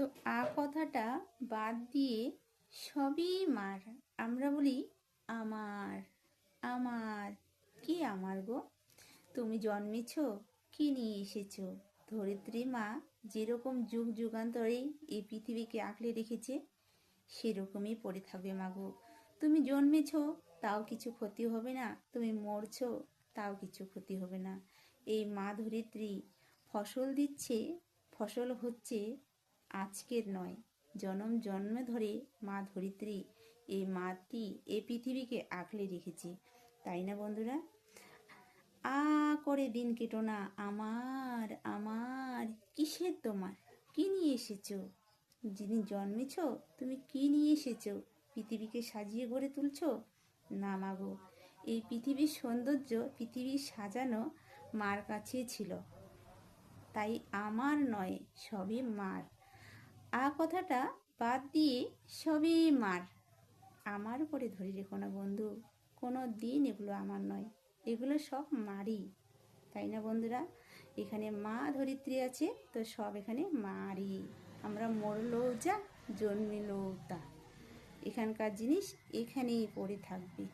তো কথাটা বাদ দিয়ে সবই মার। আমরা বলি আমার, আমার। কি আমার গো? তুমি জন্মেছ, কি নিয়ে এসেছো? ধরিত্রী মা যেরকম যুগ যুগান্তরে এই পৃথিবীকে আঁকড়ে রেখেছে সেরকমই পড়ে থাকবে মাগো। তুমি জন্মেছ, তাও কিছু ক্ষতি হবে না। তুমি মরছো, তাও কিছু ক্ষতি হবে না। এই মা ধরিত্রী ফসল দিচ্ছে, ফসল হচ্ছে আজকের নয়, জনম জন্মে ধরে মা ধরিত্রী এই মাটি এই পৃথিবীকে আঁকড়ে রেখেছে। তাই না বন্ধুরা? করে দিন কেটো না আমার, আমার। কিসের তোমার? কি নিয়ে এসেছো? যিনি জন্মেছ, তুমি কি নিয়ে এসেছো? পৃথিবীকে সাজিয়ে গড়ে তুলছো? না মাগো, এই পৃথিবীর সৌন্দর্য, পৃথিবী সাজানো মার কাছে ছিল। তাই আমার নয়, সবই মার। কথাটা বাদ দিয়ে সবই মার। আমার উপরে ধরে রেখো না বন্ধু, কোনো দিন এগুলো আমার নয়, এগুলো সব মারই। তাই না বন্ধুরা? এখানে মা ধরিত্রী আছে, তো সব এখানে মারই। আমরা মরলেও যা, জন্মিলেও তা। এখানকার জিনিস এখানেই পড়ে থাকবে।